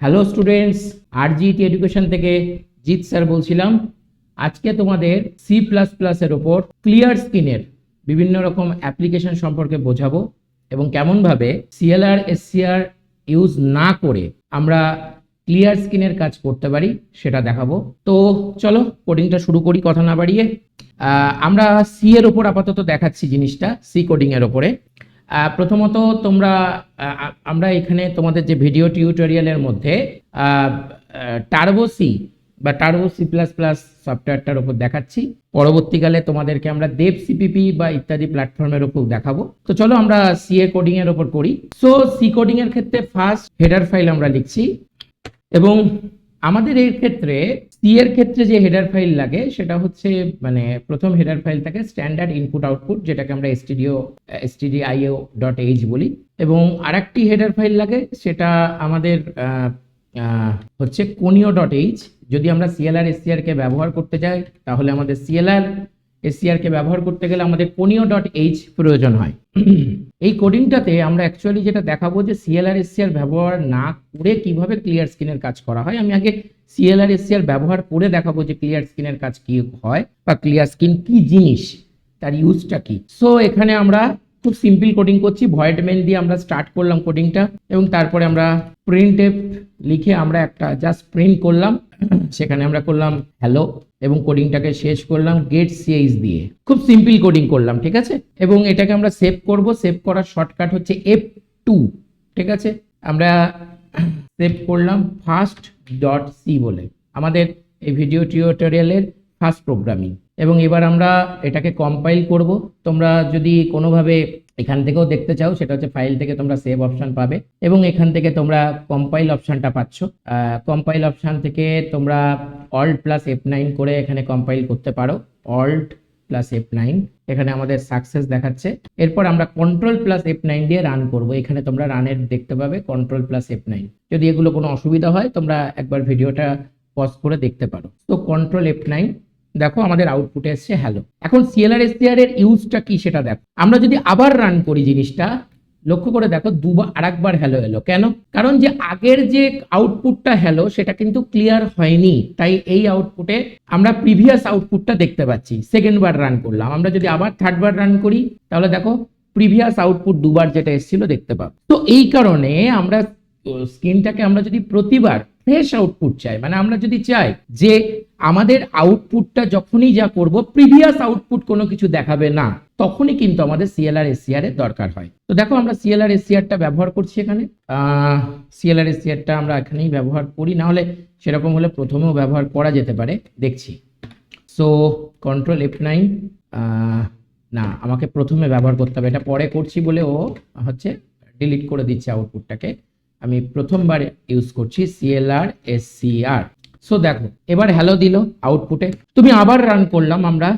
Hello students, আরজিটি education থেকে Jeet sir বলছিলাম। আজকে তোমাদের সি প্লাস প্লাসের ওপর ক্লিয়ার স্ক্রিনের বিভিন্ন রকম অ্যাপ্লিকেশন সম্পর্কে বোঝাবো এবং কেমনভাবে সিএলআর এসসিআর ইউজ না করে আমরা ক্লিয়ার স্ক্রিনের কাজ করতে পারি সেটা দেখাবো। তো চলো কোডিংটা শুরু করি কথা না বাড়িয়ে। আমরা সি এর ওপর আপাতত দেখাচ্ছি জিনিসটা, সি কোডিং এর ওপরে। প্রথমত আমরা এখানে তোমাদের যে ভিডিও টিউটোরিয়ালের মধ্যে টার্বো সি বা টার্বো সি প্লাস প্লাস সফটওয়্যারটার উপর দেখাচ্ছি। পরবর্তীকালে তোমাদেরকে আমরা দেব সিপিপি বা ইত্যাদি প্ল্যাটফর্মের উপর দেখাবো। তো চলো আমরা সি এ কোডিং এর উপর করি। সো সি কোডিং এর ক্ষেত্রে ফার্স্ট হেডার ফাইল আমরা লিখছি এবং আমাদের এই ক্ষেত্রে সি এর ক্ষেত্রে যে হেডার ফাইল লাগে সেটা হচ্ছে মানে প্রথম হেডার ফাইল থাকে স্ট্যান্ডার্ড ইনপুট আউটপুট, যেটাকে আমরা stdio.h বলি, এবং আরেকটি হেডার ফাইল লাগে সেটা আমাদের হচ্ছে conio.h। যদি আমরা সিএলআর এসসিআর কে ব্যবহার করতে চাই তাহলে আমাদের সিএলআর এসসিআর কে ব্যবহার করতে গেলে আমাদের conio.h প্রয়োজন হয়। এই কোডিংটাতে আমরা অ্যাকচুয়ালি যেটা দেখাবো যে সিএলআর এসসিআর ব্যবহার না করে কিভাবে ক্লিয়ার স্ক্রিনের কাজ করা হয়। আমি আগে সিএলআর এসসিআর ব্যবহার করে দেখাবো যে ক্লিয়ার স্ক্রিনের কাজ কি হয় বা ক্লিয়ার স্ক্রিন কি জিনিস, তার ইউজটা কি। সো এখানে আমরা খুব সিম্পল কোডিং করছি, ভয়েড মেইন দিয়ে আমরা স্টার্ট করলাম কোডিংটা এবং তারপরে আমরা প্রিন্টএফ লিখে আমরা একটা জাস্ট প্রিন্ট করলাম, সেখানে আমরা করলাম হ্যালো এবং কোডিংটাকে শেষ করলাম গেট সিএইচ দিয়ে। খুব সিম্পল কোডিং করলাম, ঠিক আছে। এবং এটাকে আমরা সেভ করব, সেভ করার শর্টকাট হচ্ছে F2, ঠিক আছে। আমরা সেভ করলাম ফার্স্ট ডট সি বলে, আমাদের এই ভিডিও টিউটোরিয়ালের ফার্স্ট প্রোগ্রামিং। এবং এবার আমরা এটাকে কম্পাইল করব। তোমরা যদি কোনোভাবে এখান থেকেও দেখতে চাও সেটা হচ্ছে ফাইল থেকে তোমরা সেভ অপশন পাবে এবং এখান থেকে তোমরা কম্পাইল অপশনটা পাচ্ছ। কম্পাইল অপশন থেকে তোমরা অল্ট প্লাস F9 করে এখানে কম্পাইল করতে পারো, অল্ট প্লাস F9। এখানে আমাদের সাকসেস দেখাচ্ছে। এরপর আমরা কন্ট্রোল প্লাস F9 দিয়ে রান করব। এখানে তোমরা রানের দেখতে পাবে কন্ট্রোল প্লাস F9। যদি এগুলো কোনো অসুবিধা হয় তোমরা একবার ভিডিওটা পজ করে দেখতে পারো। তো কন্ট্রোল F9, দেখো আমাদের আউটপুটে এসছে হ্যালো। এখন সিএলআর এসসিআর এর ইউজটা কি সেটা দেখো। আমরা যদি আবার রান করি জিনিসটা, লক্ষ্য করে দেখো আরেকবার হ্যালো এলো। কেন? কারণ যে আগের যে আউটপুটটা হ্যালো সেটা কিন্তু ক্লিয়ার হয়নি, তাই এই আউটপুটে আমরা প্রিভিয়াস আউটপুটটা দেখতে পাচ্ছি। সেকেন্ড বার রান করলাম, আমরা যদি আবার থার্ড বার রান করি তাহলে দেখো প্রিভিয়াস আউটপুট দুবার যেটা এসেছিল দেখতে পাবো। তো এই কারণে আমরা স্ক্রিনটাকে আমরা যদি প্রতিবার ফ্রেশ আউটপুট চাই, মানে আমরা যদি চাই যে আমাদের আউটপুটটা যখনই যা করব প্রিভিয়াস আউটপুট কোনো কিছু দেখাবে না, তখনই কিন্তু আমাদের সিএলআর এসসিআর এর দরকার হয়। তো দেখো আমরা সিএলআর এসসিআরটা ব্যবহার করছি এখানে। সিএলআর এসসিআরটা আমরা এখানেই ব্যবহার করি, না হলে সেরকম হলে প্রথমেও ব্যবহার করা যেতে পারে, দেখছি। সো কন্ট্রোল F9, না আমাকে প্রথমে ব্যবহার করতে হবে, এটা পরে করছি বলে ও হচ্ছে ডিলিট করে দিচ্ছে আউটপুটটাকে। আমি প্রথমবার ইউজ করছি সিএলআর এসসিআর। সো দেখো এবার হ্যালো দিল আউটপুটে। তুমি আবার রান করলাম, আমরা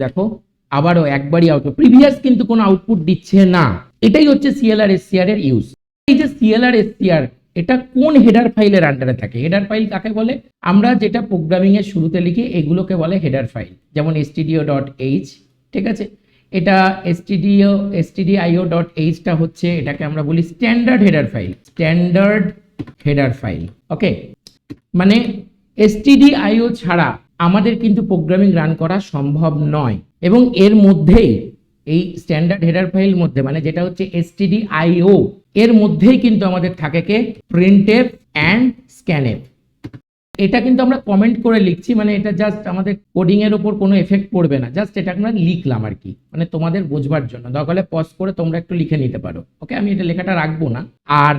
দেখো আবারও একবারই আউটপুট, প্রিভিয়াস কিন্তু কোনো আউটপুট দিচ্ছে না। এটাই হচ্ছে সিএলআর এসসিআর এর ইউজ। এই যে সিএলআর এসসিআর এটা কোন হেডার ফাইলের আন্ডারে থাকে? হেডার ফাইল কাকে বলে? আমরা যেটা প্রোগ্রামিং এর শুরুতে লিখি এগুলোকে বলে হেডার ফাইল, যেমন stdio.h, ঠিক আছে। এটা stdio.h টা হচ্ছে, এটাকে আমরা বলি standard header file, standard header file. Okay, মানে stdio ছাড়া আমাদের কিন্তু প্রোগ্রামিং রান করা সম্ভব নয়। এবং এর মধ্যেই এই স্ট্যান্ডার্ড হেডার ফাইল মধ্যে মানে যেটা হচ্ছে stdio এর মধ্যেই কিন্তু আমাদের থাকে কে printf and scanf। এটা কিন্তু আমরা কমেন্ট করে লিখছি, মানে এটা জাস্ট আমাদের কোডিং এর উপর কোনো এফেক্ট পড়বে না, জাস্ট এটা আমরা লিখলাম আর কি, মানে তোমাদের বোঝবার জন্য। দরকার হলে পজ করে তোমরা একটু লিখে নিতে পারো। ওকে, আমি এটা লেখাটা রাখবো না। আর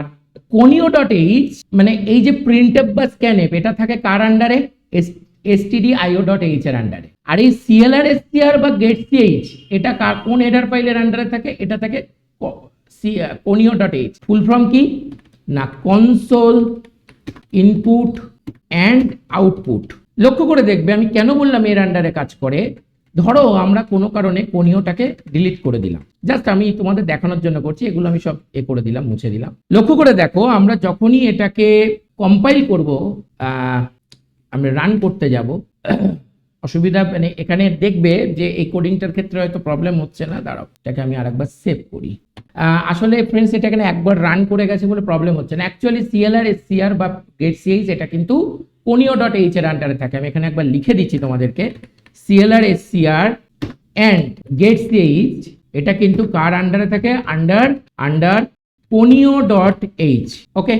conio.h মানে এই যে printf বা scanf এটা থাকে কার আন্ডারে? stdio.h এর আন্ডারে। আর এই সিএলআর এসসিআর বা getch এটা কোন হেডার ফাইলের আন্ডারে থাকে? এটা থাকে conio.h। ফুল ফর্ম কি না? Console input and output. লক্ষ্য করে দেখবে আমি কেন বললাম এর আন্ডারে কাজ করে। ধরো আমরা কোনো কারণে কোনিওটাকে ডিলিট করে দিলাম, জাস্ট আমি তোমাদের দেখানোর জন্য করছি, এগুলো আমি সব করে দিলাম, মুছে দিলাম। লক্ষ্য করে দেখো আমরা যখনই এটাকে কম্পাইল করব, আমরা রান করতে যাব, অসুবিধা মানে এখানে দেখবে যে এই কোডিংটার ক্ষেত্রে হয়তো প্রবলেম হচ্ছে না, দাঁড়াও এটাকে আমি আরেকবার সেভ করি। আসলে ফ্রেন্ডস এটা এখানে একবার রান করে গেছে বলে প্রবলেম হচ্ছে না। অ্যাকচুয়ালি সিএলআর এসসিআর বা গেট সিএইচ এটা কিন্তু কোনিও ডট এইচ এর আন্ডারে থাকে। আমি এখানে একবার লিখে দিচ্ছি তোমাদেরকে, CLR SCR and get CH এটা কিন্তু কার আন্ডারে থাকে, under conio dot H. Okay,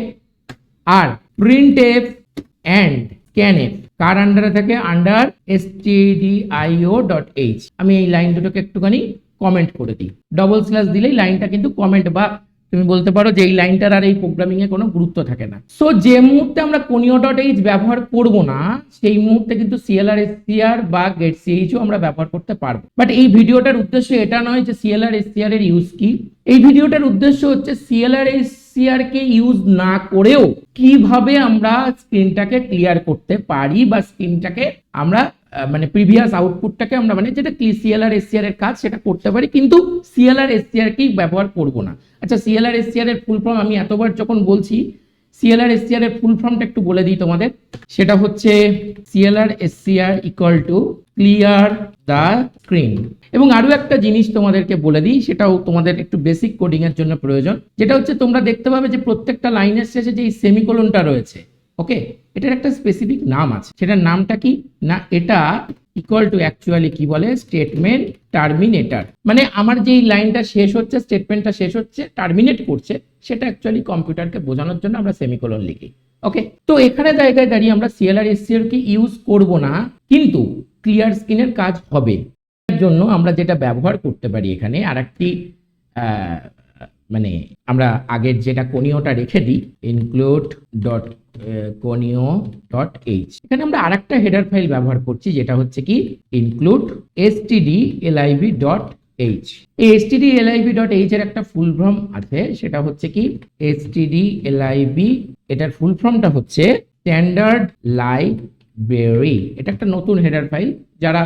আর প্রিন্টএফ অ্যান্ড স্ক্যানএফ কার আন্ডারে থাকে, আন্ডার stdio.h। আমি এই লাইন দুটোকে একটুখানি কমেন্ট করে দিই, ডবল স্ল্যাশ দিলেই লাইনটা কিন্তু কমেন্ট, বা তুমি বলতে পারো যে এই লাইনটার আর এই প্রোগ্রামিং এ কোনো গুরুত্ব থাকে না। সো যে মুহূর্তে আমরা কোনিও ডট এইচ ব্যবহার করব না, সেই মুহূর্তে কিন্তু সিএলআর এসসিআর বা গেট সিএইচও আমরা ব্যবহার করতে পারবো। বাট এই ভিডিওটার উদ্দেশ্য এটা নয় যে সিএলআর এসসিআর এর ইউজ কি, এই ভিডিওটার উদ্দেশ্য হচ্ছে সিএলআর এসসিআর কে ইউজ না করেও কিভাবে আমরা স্ক্রিনটাকে ক্লিয়ার করতে পারি, বা স্ক্রিনটাকে আমরা মানে প্রিভিয়াস আউটপুটটাকে আমরা মানে যেটা সিএলআর এসসিআর এর কাজ সেটা করতে পারি, কিন্তু সিএলআর এসসিআর কেই ব্যবহার করব না। আচ্ছা, সিএলআর এসসিআর এর ফুল ফর্ম আমি এতবার যখন বলছি, সিএলআর এসসিআর এর ফুল ফর্মটা একটু বলে দিই তোমাদের। সেটা হচ্ছে CLR SCR equal to clear the screen. এবং আরো একটা জিনিস তোমাদেরকে বলে দিই, সেটাও তোমাদের একটু বেসিক কোডিং এর জন্য প্রয়োজন, যেটা হচ্ছে তোমরা দেখতে পাবে যে প্রত্যেকটা লাইনের শেষে যে এই সেমিকোলনটা রয়েছে, ওকে, এটার একটা স্পেসিফিক নাম আছে। সেটার নামটা কি না, এটা ইকুয়াল টু অ্যাকচুয়ালি কি বলে, স্টেটমেন্ট টার্মিনেটর। মানে আমার যে লাইনটা শেষ হচ্ছে, স্টেটমেন্টটা শেষ হচ্ছে, টার্মিনেট করছে, সেটা অ্যাকচুয়ালি কম্পিউটারকে বোঝানোর জন্য আমরা সেমিকোলন লিখি। ওকে, তো এখানে জায়গায় দাঁড়িয়ে আমরা সিএলআর এসসিআর কি ইউজ করব না, কিন্তু ক্লিয়ার স্ক্রিনের কাজ হবে। এর জন্য আমরা যেটা ব্যবহার করতে পারি এখানে আরেকটি মানে আমরা আগের যেটা কোনিওটা রেখে দিই, include dot conio dot H, এখানে আমরা আরেকটা হেডার ফাইল ব্যবহার করছি, যেটা হচ্ছে কি ইনক্লুড stdlib ডট এইচ। এই stdlib ডট এইচ এর একটা ফুল ফর্ম আছে, সেটা হচ্ছে কি stdlib, এটার ফুল ফর্মটা হচ্ছে স্ট্যান্ডার্ড লাইব্রেরি। এটা একটা নতুন হেডার ফাইল, যারা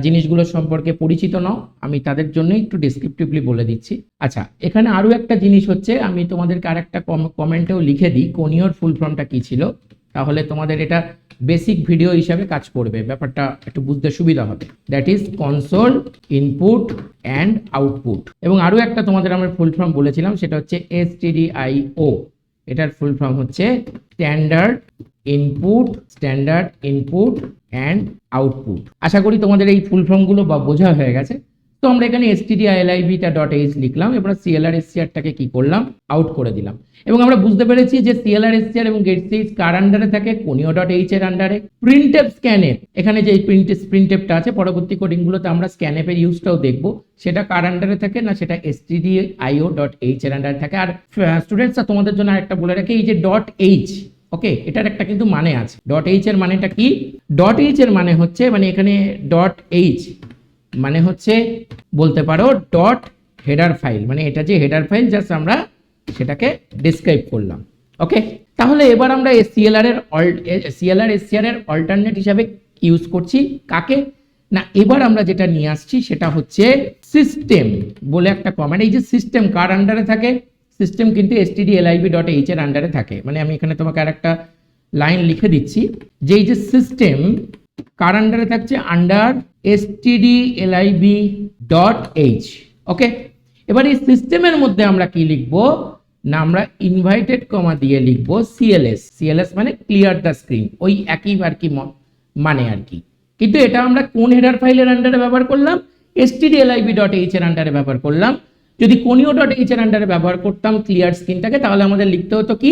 জিনিসগুলো সম্পর্কে পরিচিত নও আমি তাদের জন্য একটু ডেসক্রিপটিভলি বলে দিচ্ছি। আচ্ছা, এখানে আরো একটা জিনিস হচ্ছে, আমি তোমাদেরকে আরেকটা কমেন্টেও লিখে দিই কোনিওর ফুল ফর্মটা কি ছিল, তাহলে তোমাদের এটা বেসিক ভিডিও হিসাবে কাজ করবে, ব্যাপারটা একটু বুঝতে সুবিধা হবে। That is console input and output. এবং আরো একটা তোমাদের আমরা ফুল ফর্ম বলেছিলাম, সেটা হচ্ছে stdio, এটার ফুল ফর্ম হচ্ছে স্ট্যান্ডার্ড ইনপুট অ্যান্ড আউটপুট। আশা করি তোমাদের এই ফুল ফর্মগুলো বা বোঝা হয়ে গেছে। তো আমরা এখানে stdlib.h লিখলাম, এবার সিএলআর এসসিআরটাকে কি করলাম, আউট করে দিলাম। এবং আমরা বুঝতে পেরেছি যে সিএলআর এসসিআর এবং গেট সিএইচ কার আন্ডারে থাকে, কোনিও ডট এইচ এর আন্ডারে। প্রিন্টএফ স্ক্যানএফ, এখানে যে প্রিন্টএফটা আছে, পরবর্তী কোডিংগুলোতে আমরা স্ক্যানএফ এর ইউজটাও দেখব, সেটা কার আন্ডারে থাকে না, সেটা stdio.h এর আন্ডারে থাকে। আর স্টুডেন্টসরা তোমাদের জন্য আরেকটা বলে রাখি, এই যে ডট এইচ, ওকে, এটার একটা কিন্তু মানে আছে। ডট এইচ এর মানেটা কি, ডট এইচ এর মানে হচ্ছে, মানে এখানে ডট এইচ মানে হচ্ছে বলতে পারো ডট হেডার ফাইল, মানে এটা যে হেডার ফাইল জাস্ট আমরা সেটাকে ডেসক্রাইব করলাম। ওকে, তাহলে এবার আমরা সিএলআর এসসিআর এর অল্টারনেট হিসাবে ইউজ করছি কাকে না, এবার আমরা যেটা নিয়ে আসছি সেটা হচ্ছে সিস্টেম বলে একটা কমান্ড। এই যে সিস্টেম কার আন্ডারে থাকে, সিস্টেম কিন্তু stdlib.h এর আন্ডারে থাকে। মানে আমি এখানে তোমাকে আরেকটা লাইন লিখে দিচ্ছি, যে এই যে সিস্টেম কার আন্ডারে থাকছে, আন্ডার stdlib.h। ওকে, এবার এই সিস্টেমের মধ্যে আমরা কি লিখবো না, আমরা ইনভাইটেড কমা দিয়ে লিখবো সিএলএস মানে ক্লিয়ার দ্য স্ক্রিন, ওই একই আর কি মানে আর কি। কিন্তু এটা আমরা কোন হেডার ফাইলের আন্ডারে ব্যবহার করলাম, stdlib.h এর আন্ডারে ব্যবহার করলাম। যদি কোনিও ডট এইচ এর আন্ডারে ব্যবহার করতাম ক্লিয়ার স্ক্রিনটাকে, তাহলে আমাদের লিখতে হতো কি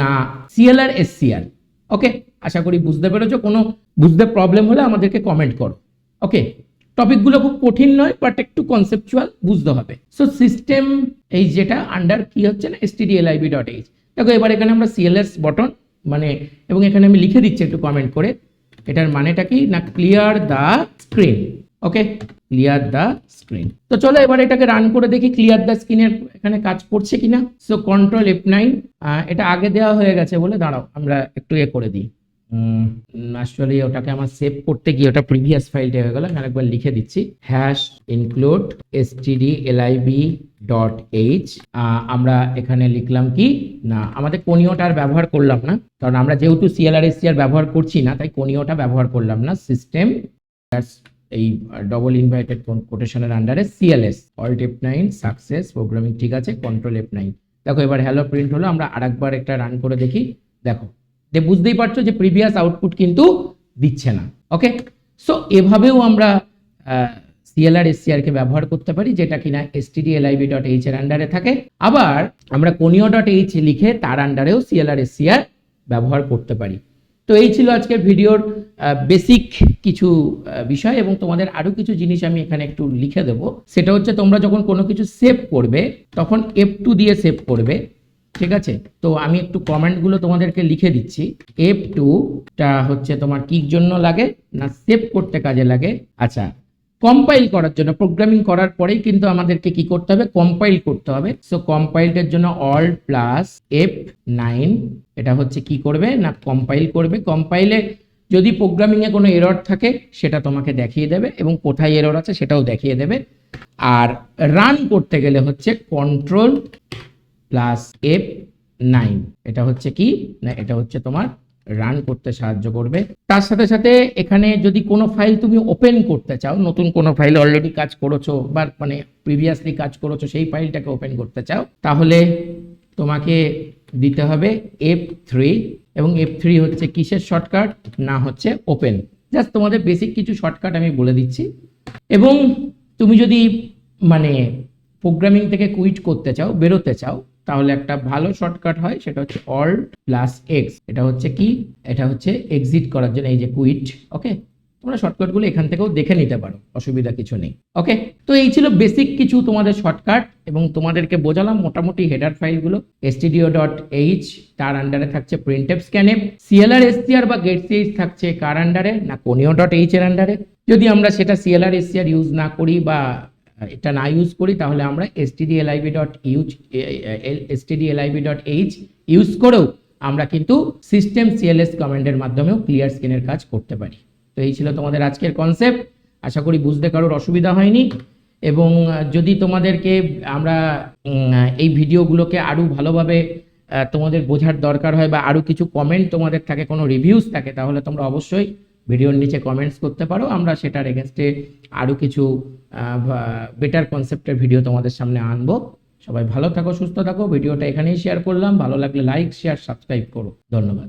না সিএলআর এসসিআর। ওকে, আশা করি বুঝতে পেরেছো। কোনো বুঝতে প্রবলেম হলে আমাদেরকে কমেন্ট করো। ওকে, টপিকগুলো খুব কঠিন নয়, বাট একটু কনসেপচুয়াল বুঝতে হবে। সো সিস্টেম এই যেটা আন্ডার কি হচ্ছে না stdlib.h। দেখো এবার এখানে আমরা সিএলএস বটন মানে, এবং এখানে আমি লিখে দিচ্ছি একটু কমেন্ট করে, এটার মানেটা কি না clear the screen. Okay, clear the screen. তো চলো এবার এটাকে রান করে দেখি ক্লিয়ার দ্য স্ক্রিনের এখানে কাজ করছে কিনা। সো কন্ট্রোল F9, এটা আগে দেওয়া হয়ে গেছে বলে দাঁড়াও আমরা একটু করে দিই। অ্যাকচুয়ালি ওটাকে আমার সেভ করতে গিয়ে ওটা প্রিভিয়াস ফাইলটা হয়ে গেল, আমি আরেকবার লিখে দিচ্ছি #include stdlib.h। আমরা এখানে লিখলাম কি না, আমাদের কোনিওটা আর ব্যবহার করলাম না, কারণ আমরা যেহেতু সিএলআর এসসিআর ব্যবহার করছি না, তাই কোনিওটা ব্যবহার করলাম না। সিস্টেম এই ডবল ইনভার্টেড কোটেশনের আন্ডারে CLS alt F9 success programming ঠিক আছে, কন্ট্রোল F9। দেখো এবার হ্যালো প্রিন্ট হলো। আমরা আরেকবার একটা রান করে দেখি। দেখো যে বুঝতেই পারছো যে প্রিভিয়াস আউটপুট কিন্তু দিচ্ছে না। ওকে, সো এভাবেও আমরা সিএলআর এসসিআর কে ব্যবহার করতে পারি, যেটা কিনা stdlib.h এর আন্ডারে থাকে। আবার আমরা conio.h লিখে তার আন্ডারেও সিএলআর এসসিআর ব্যবহার করতে পারি। তো এই ছিল আজকের ভিডিওর বেসিক কিছু বিষয়, এবং তোমাদের আরো কিছু জিনিস আমি এখানে একটু লিখে দেব। সেটা হচ্ছে তোমরা যখন কোনো কিছু সেভ করবে তখন F2 দিয়ে সেভ করবে, ঠিক আছে? তো আমি একটু কমেন্টগুলো তোমাদেরকে লিখে দিচ্ছি। F2 টা হচ্ছে তোমার কি জন্য লাগে না সেভ করতে কাজে লাগে। আচ্ছা, কম্পাইল করার জন্য, প্রোগ্রামিং করার পরেই কিন্তু আমাদেরকে কি করতে হবে, কম্পাইল করতে হবে। সো কম্পাইলের জন্য অল্ট প্লাস F9 এটা হচ্ছে কি করবে না কম্পাইল করবে। কম্পাইলে যদি প্রোগ্রামিং এ কোনো এরর থাকে সেটা তোমাকে দেখিয়ে দেবে, এবং কোথায় এরর আছে সেটাও দেখিয়ে দেবে। আর রান করতে গেলে হচ্ছে কন্ট্রোল প্লাস F9 এটা হচ্ছে কি না এটা হচ্ছে তোমার রান করতে সাহায্য করবে। তার সাথে সাথে এখানে যদি কোনো ফাইল তুমি ওপেন করতে চাও, নতুন কোনো ফাইল অলরেডি কাজ করেছো বা মানে প্রিভিয়াসলি কাজ করেছো, সেই ফাইলটাকে ওপেন করতে চাও, তাহলে তোমাকে দিতে হবে F3, এবং F3 হচ্ছে কিসের শর্টকাট না হচ্ছে ওপেন। জাস্ট তোমাদের বেসিক কিছু শর্টকাট আমি বলে দিচ্ছি। এবং তুমি যদি মানে প্রোগ্রামিং থেকে কুইট করতে চাও, বেরোতে চাও, তাহলে একটা ভালো শর্টকাট হয়, সেটা হচ্ছে অল্ট প্লাস এক্স। এটা হচ্ছে কি, এটা হচ্ছে এক্সিট করার জন্য, এই যে কুইট। ওকে, তোমরা শর্টকাটগুলো এখান থেকেও দেখে নিতে পারো, অসুবিধা কিছু নেই। ওকে, তো এই ছিল বেসিক কিছু তোমাদের শর্টকাট, এবং তোমাদেরকে বোঝালাম মোটামুটি হেডার ফাইলগুলো। stdio.h তার আন্ডারে থাকছে printf scanf, clr str বা getch থাকছে কার আন্ডারে না conio.h এর আন্ডারে। যদি আমরা সেটা clr str ইউজ না করি বা এটা না ইউজ করি, তাহলে আমরা stdlib.h ইউজ করেও আমরা কিন্তু সিস্টেম সিএলএস কমান্ডের মাধ্যমেও ক্লিয়ার স্ক্রিনের কাজ করতে পারি। তো এই ছিল তোমাদের আজকের কনসেপ্ট। আশা করি বুঝতে কারোর অসুবিধা হয়নি। এবং যদি তোমাদেরকে আমরা এই ভিডিওগুলোকে আরো ভালোভাবে তোমাদের বোঝার দরকার হয়, বা আরো কিছু কমেন্ট তোমাদের থাকে, কোনো রিভিউজ থাকে, তাহলে তোমরা অবশ্যই ভিডিওর নিচে কমেন্টস করতে পারো। আমরা সেটার এগেনস্টে আরো কিছু বেটার কনসেপ্টের ভিডিও তোমাদের সামনে আনবো। সবাই ভালো থাকো, সুস্থ থাকো। ভিডিওটা এখানেই শেয়ার করলাম। ভালো লাগলে লাইক, শেয়ার, সাবস্ক্রাইব করো। ধন্যবাদ।